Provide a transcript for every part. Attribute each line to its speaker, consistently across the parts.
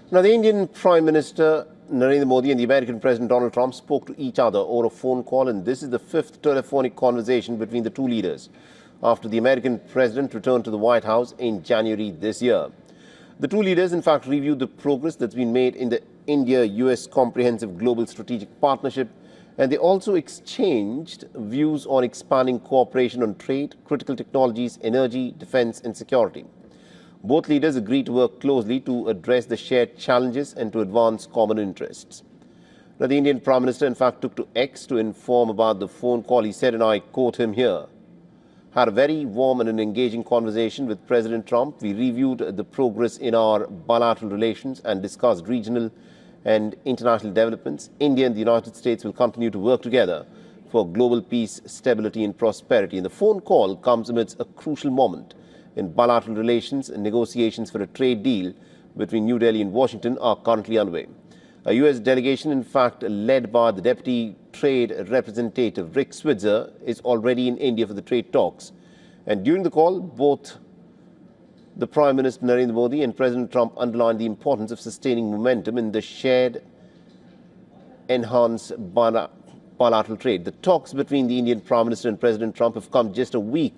Speaker 1: Now, the Indian Prime Minister Narendra Modi and the American President Donald Trump spoke to each other over a phone call, and this is the fifth telephonic conversation between the two leaders after the American president returned to the White House in January this year. The two leaders, in fact, reviewed the progress that's been made in the India-U.S. comprehensive global strategic partnership, and they also exchanged views on expanding cooperation on trade, critical technologies, energy, defense, and security. Both leaders agreed to work closely to address the shared challenges and to advance common interests. Now, the Indian Prime Minister, in fact, took to X to inform about the phone call. He said, and I quote him here, "Had a very warm and an engaging conversation with President Trump. We reviewed the progress in our bilateral relations and discussed regional and international developments. India and the United States will continue to work together for global peace, stability, and prosperity." And the phone call comes amidst a crucial moment in bilateral relations, and negotiations for a trade deal between New Delhi and Washington are currently underway. A U.S. delegation, in fact, led by the Deputy Trade Representative Rick Switzer, is already in India for the trade talks. And during the call, both the Prime Minister Narendra Modi and President Trump underlined the importance of sustaining momentum in the shared enhanced bilateral trade. The talks between the Indian Prime Minister and President Trump have come just a week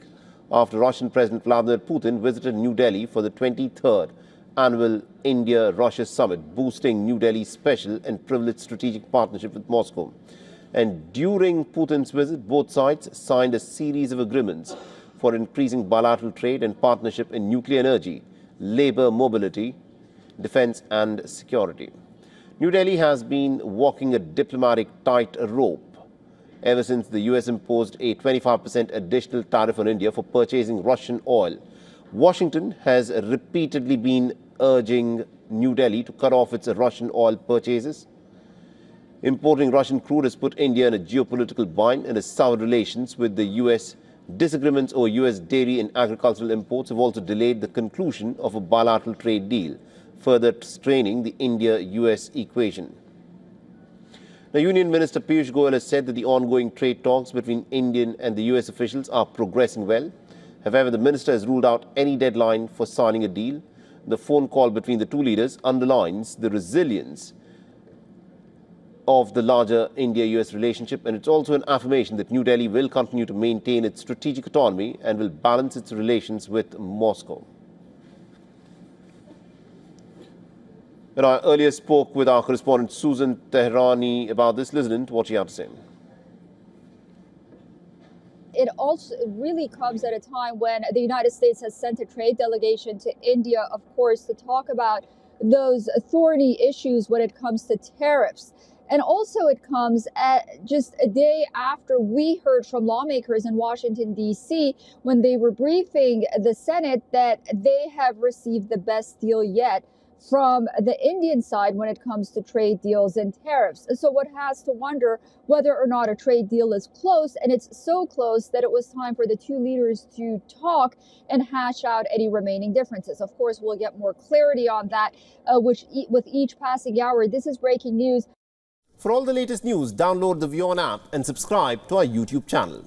Speaker 1: after Russian President Vladimir Putin visited New Delhi for the 23rd annual India-Russia summit, boosting New Delhi's special and privileged strategic partnership with Moscow. And during Putin's visit, both sides signed a series of agreements for increasing bilateral trade and partnership in nuclear energy, labor mobility, defense and security. New Delhi has been walking a diplomatic tightrope ever since the U.S. imposed a 25% additional tariff on India for purchasing Russian oil. Washington has repeatedly been urging New Delhi to cut off its Russian oil purchases. Importing Russian crude has put India in a geopolitical bind and has soured relations with the U.S. Disagreements over U.S. dairy and agricultural imports have also delayed the conclusion of a bilateral trade deal, further straining the India-U.S. equation. Now, Union Minister Piyush Goyal has said that the ongoing trade talks between Indian and the U.S. officials are progressing well. However, the minister has ruled out any deadline for signing a deal. The phone call between the two leaders underlines the resilience of the larger India-U.S. relationship, and it's also an affirmation that New Delhi will continue to maintain its strategic autonomy and will balance its relations with Moscow. And I earlier spoke with our correspondent Susan Tehrani about this. Listen to what she had to say.
Speaker 2: It also really comes at a time when the United States has sent a trade delegation to India, of course, to talk about those thorny issues when it comes to tariffs. And also it comes at just a day after we heard from lawmakers in Washington, D.C., when they were briefing the Senate that they have received the best deal yet from the Indian side when it comes to trade deals and tariffs. So one has to wonder whether or not a trade deal is close, and it's so close that it was time for the two leaders to talk and hash out any remaining differences. Of course, we'll get more clarity on that with each passing hour. This is breaking news.
Speaker 1: For all the latest news, download the WION app and subscribe to our YouTube channel.